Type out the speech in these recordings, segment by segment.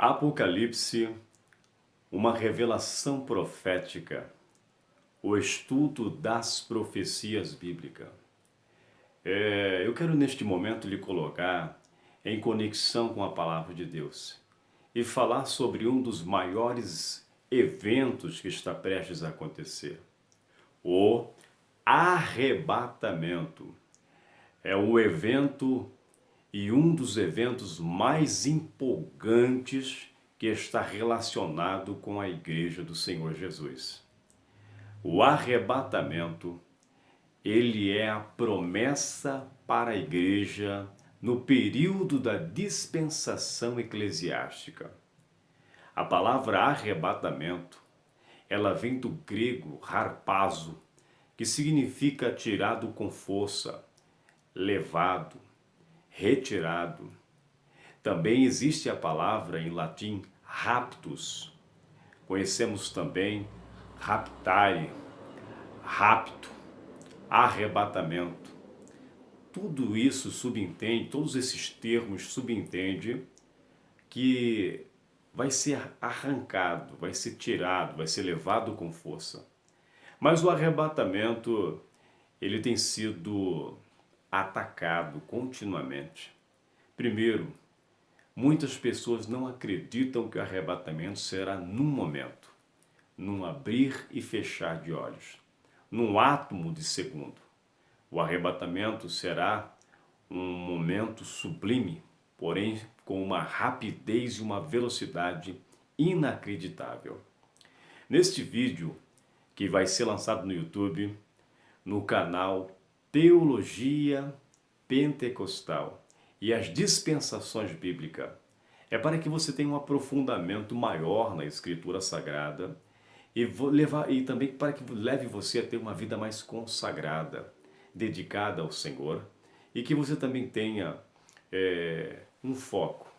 Apocalipse, uma revelação profética, o estudo das profecias bíblicas. Eu quero neste momento lhe colocar em conexão com a palavra de Deus e falar sobre um dos maiores eventos que está prestes a acontecer. O arrebatamento. É o evento e um dos eventos mais empolgantes que está relacionado com a Igreja do Senhor Jesus. O arrebatamento, ele é a promessa para a Igreja no período da dispensação eclesiástica. A palavra arrebatamento, ela vem do grego harpazo, que significa tirado com força, levado, retirado. Também existe a palavra em latim raptus. Conhecemos também raptare, rapto, arrebatamento. Tudo isso subentende, todos esses termos subentendem que vai ser arrancado, vai ser tirado, vai ser levado com força. Mas o arrebatamento, ele tem sido atacado continuamente. Primeiro, muitas pessoas não acreditam que o arrebatamento será num momento, num abrir e fechar de olhos, num átomo de segundo. O arrebatamento será um momento sublime, porém com uma rapidez e uma velocidade inacreditável. Neste vídeo, que vai ser lançado no YouTube, no canal Teologia Pentecostal e as dispensações bíblicas, é para que você tenha um aprofundamento maior na Escritura Sagrada e também para que leve você a ter uma vida mais consagrada, dedicada ao Senhor, e que você também tenha um foco,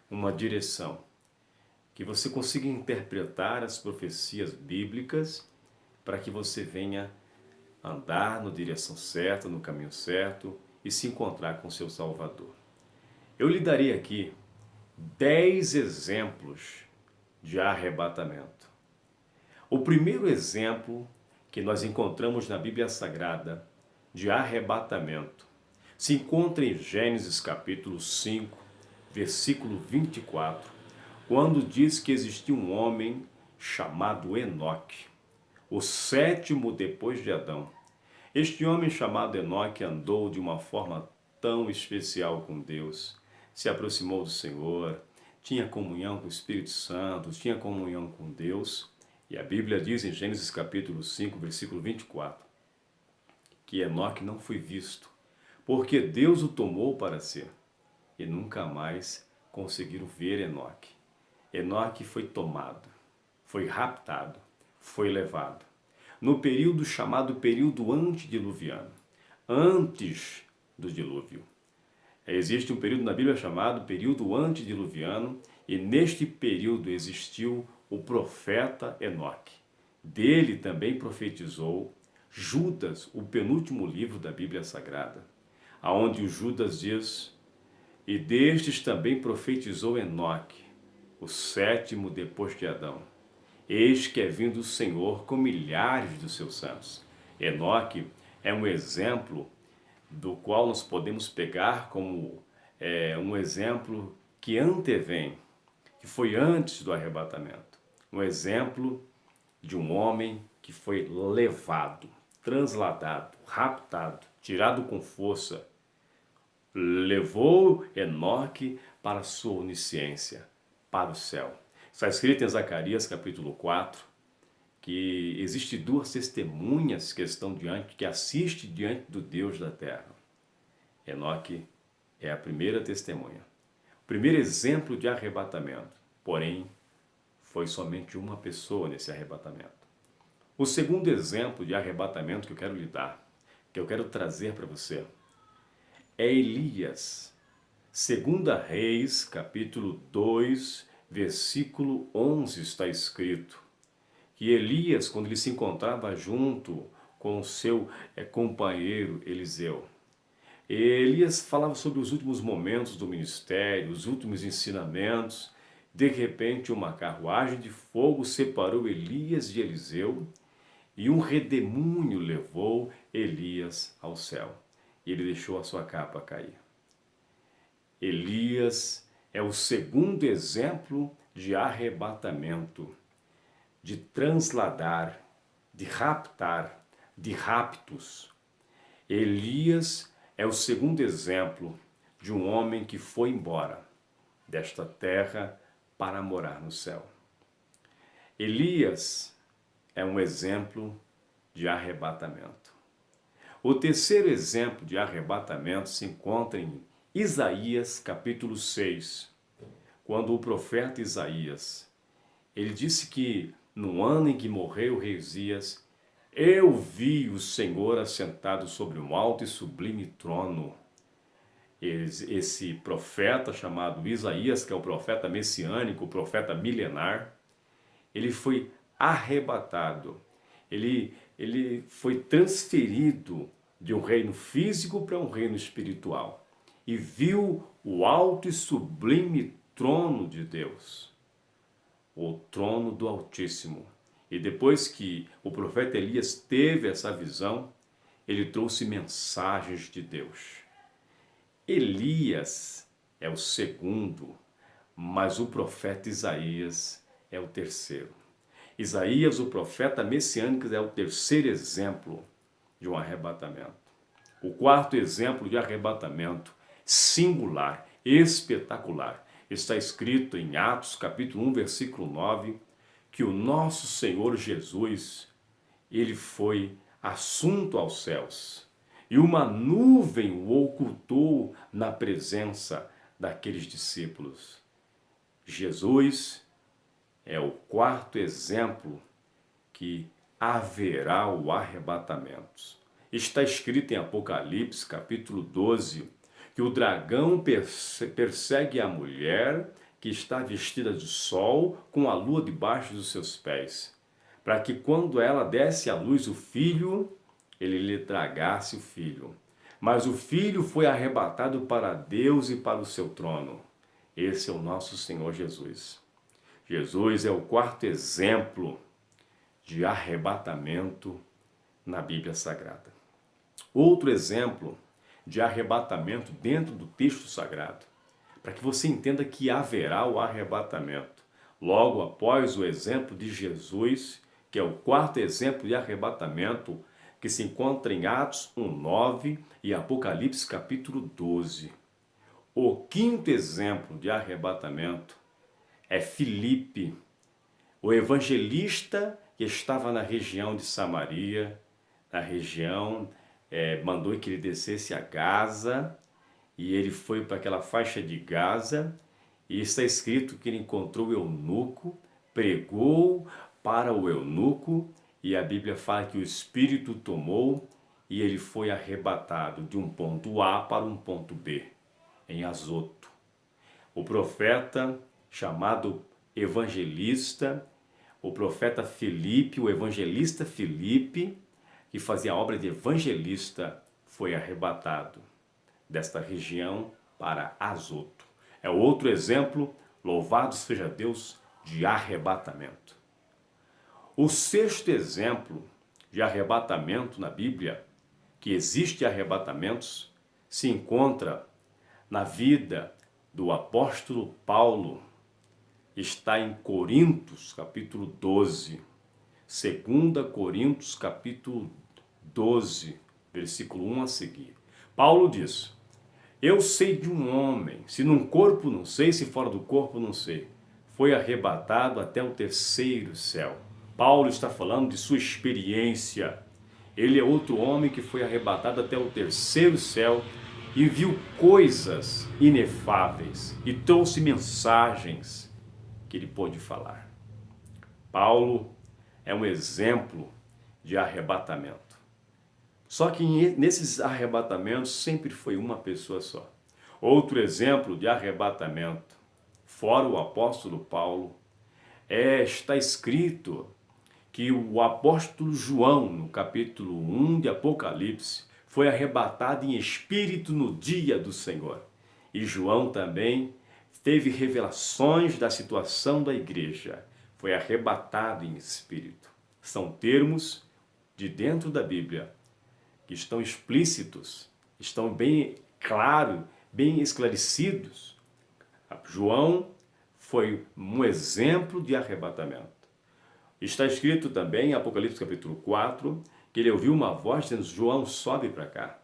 uma direção, que você consiga interpretar as profecias bíblicas para que você venha andar na direção certa, no caminho certo e se encontrar com seu Salvador. Eu lhe darei aqui 10 exemplos de arrebatamento. O primeiro exemplo que nós encontramos na Bíblia Sagrada de arrebatamento se encontra em Gênesis capítulo 5, versículo 24, quando diz que existia um homem chamado Enoque, o sétimo depois de Adão. Este homem chamado Enoque andou de uma forma tão especial com Deus, se aproximou do Senhor, tinha comunhão com o Espírito Santo, tinha comunhão com Deus, e a Bíblia diz em Gênesis capítulo 5, versículo 24, que Enoque não foi visto, porque Deus o tomou para si, e nunca mais conseguiram ver Enoque. Enoque foi tomado, foi raptado, foi levado. No período chamado período antediluviano, antes do dilúvio. Existe um período na Bíblia chamado período antediluviano, e neste período existiu o profeta Enoque. Dele também profetizou Judas, o penúltimo livro da Bíblia Sagrada, aonde o Judas diz: e destes também profetizou Enoque, o sétimo depois de Adão. Eis que é vindo o Senhor com milhares dos seus santos. Enoque é um exemplo do qual nós podemos pegar como um exemplo que antevém, que foi antes do arrebatamento. Um exemplo de um homem que foi levado, transladado, raptado, tirado com força. Levou Enoque para a sua onisciência, para o céu. Está escrito em Zacarias capítulo 4, que existe duas testemunhas que assistem diante do Deus da terra. Enoque é a primeira testemunha. O primeiro exemplo de arrebatamento, porém, foi somente uma pessoa nesse arrebatamento. O segundo exemplo de arrebatamento que eu quero lhe dar, que eu quero trazer para você, é Elias. 2 Reis, capítulo 2, versículo 11, está escrito que Elias, quando ele se encontrava junto com o seu companheiro Eliseu, Elias falava sobre os últimos momentos do ministério, os últimos ensinamentos, De repente, uma carruagem de fogo separou Elias de Eliseu e um redemoinho levou Elias ao céu. E ele deixou a sua capa cair. Elias é o segundo exemplo de arrebatamento, de transladar, de raptar, de raptos. Elias é o segundo exemplo de um homem que foi embora desta terra para morar no céu. Elias é um exemplo de arrebatamento. O terceiro exemplo de arrebatamento se encontra em Isaías capítulo 6, quando o profeta Isaías, ele disse que no ano em que morreu o rei Uzias, eu vi o Senhor assentado sobre um alto e sublime trono. Esse profeta chamado Isaías, que é o profeta messiânico, o profeta milenar, ele foi arrebatado, ele foi transferido de um reino físico para um reino espiritual e viu o alto e sublime trono de Deus, o trono do Altíssimo. E depois que o profeta Elias teve essa visão, ele trouxe mensagens de Deus. Elias é o segundo, mas o profeta Isaías é o terceiro. Isaías, o profeta messiânico, é o terceiro exemplo de um arrebatamento. O quarto exemplo de arrebatamento singular, espetacular, está escrito em Atos capítulo 1, versículo 9, que o nosso Senhor Jesus, ele foi assunto aos céus. E uma nuvem o ocultou na presença daqueles discípulos. Jesus é o quarto exemplo que haverá o arrebatamento. Está escrito em Apocalipse, capítulo 12, que o dragão persegue a mulher que está vestida de sol com a lua debaixo dos seus pés, para que quando ela desse à luz o filho, ele lhe tragasse o filho. Mas o filho foi arrebatado para Deus e para o seu trono. Esse é o nosso Senhor Jesus. Jesus é o quarto exemplo de arrebatamento na Bíblia Sagrada. Outro exemplo de arrebatamento dentro do texto sagrado, para que você entenda que haverá o arrebatamento. Logo após o exemplo de Jesus, que é o quarto exemplo de arrebatamento, que se encontra em Atos 1:9 e Apocalipse capítulo 12. O quinto exemplo de arrebatamento é Filipe, o evangelista que estava na região de Samaria, na região, mandou que ele descesse a Gaza, e ele foi para aquela faixa de Gaza, e está escrito que ele encontrou o eunuco, pregou para o eunuco, e a Bíblia fala que o Espírito tomou e ele foi arrebatado de um ponto A para um ponto B, em Azoto. O profeta chamado evangelista, o profeta Filipe, o evangelista Filipe, que fazia a obra de evangelista, foi arrebatado desta região para Azoto. É outro exemplo, louvado seja Deus, de arrebatamento. O sexto exemplo de arrebatamento na Bíblia, que existe arrebatamentos, se encontra na vida do apóstolo Paulo. Está em Coríntios, capítulo 12. 2 Coríntios, capítulo 12, versículo 1 a seguir. Paulo diz: eu sei de um homem, se num corpo não sei, se fora do corpo não sei, foi arrebatado até o terceiro céu. Paulo está falando de sua experiência. Ele é outro homem que foi arrebatado até o terceiro céu e viu coisas inefáveis e trouxe mensagens que ele pôde falar. Paulo é um exemplo de arrebatamento. Só que nesses arrebatamentos sempre foi uma pessoa só. Outro exemplo de arrebatamento, fora o apóstolo Paulo, está escrito que o apóstolo João, no capítulo 1 de Apocalipse, foi arrebatado em espírito no dia do Senhor. E João também teve revelações da situação da igreja, foi arrebatado em espírito. São termos de dentro da Bíblia que estão explícitos, estão bem claros, bem esclarecidos. João foi um exemplo de arrebatamento. Está escrito também em Apocalipse capítulo 4, que ele ouviu uma voz dizendo: João, sobe para cá.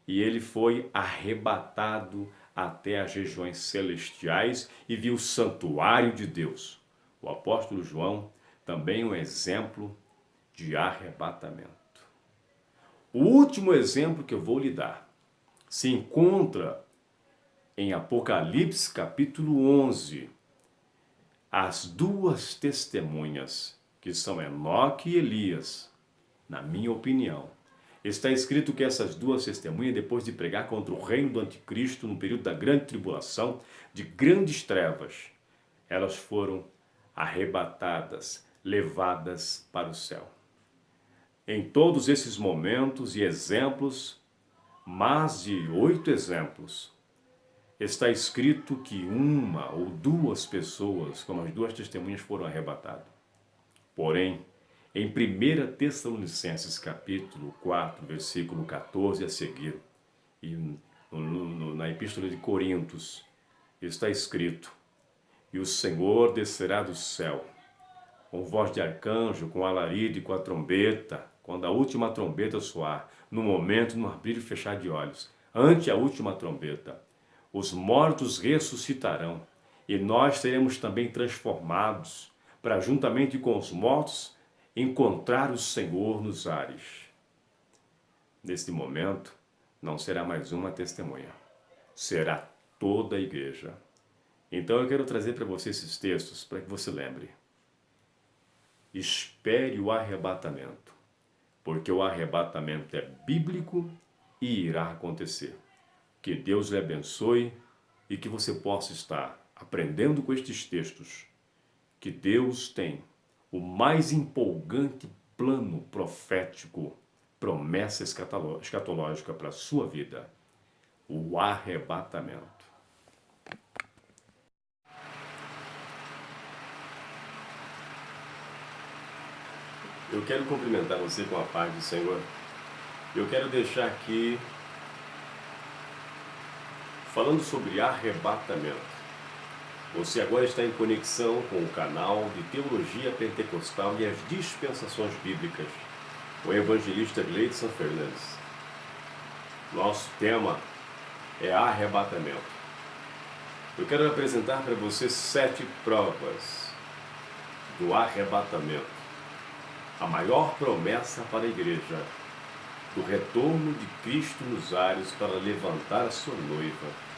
E ele foi arrebatado até as regiões celestiais e viu o santuário de Deus. O apóstolo João também é um exemplo de arrebatamento. O último exemplo que eu vou lhe dar se encontra em Apocalipse capítulo 11. As duas testemunhas, que são Enoque e Elias, na minha opinião, está escrito que essas duas testemunhas, depois de pregar contra o reino do anticristo no período da grande tribulação, de grandes trevas, elas foram arrebatadas, levadas para o céu. Em todos esses momentos e exemplos, mais de 8 exemplos, está escrito que uma ou duas pessoas, como as duas testemunhas, foram arrebatadas. Porém, em 1 Tessalonicenses capítulo 4, versículo 14 a seguir, e na Epístola de Coríntios, está escrito: E o Senhor descerá do céu, com voz de arcanjo, com alarido e com a trombeta, quando a última trombeta soar, no momento, no abrir e fechar de olhos, ante a última trombeta, os mortos ressuscitarão, e nós seremos também transformados, para juntamente com os mortos, encontrar o Senhor nos ares. Neste momento, não será mais uma testemunha, será toda a igreja. Então eu quero trazer para você esses textos, para que você lembre. Espere o arrebatamento, porque o arrebatamento é bíblico e irá acontecer. Que Deus lhe abençoe e que você possa estar aprendendo com estes textos que Deus tem o mais empolgante plano profético, promessa escatológica para a sua vida: o arrebatamento. Eu quero cumprimentar você com a paz do Senhor. Eu quero deixar aqui falando sobre arrebatamento. Você agora está em conexão com o canal de Teologia Pentecostal e as Dispensações Bíblicas, o evangelista Gleidson Fernandes. Nosso tema é arrebatamento. Eu quero apresentar para você 7 provas do arrebatamento. A maior promessa para a igreja, do retorno de Cristo nos ares para levantar a sua noiva.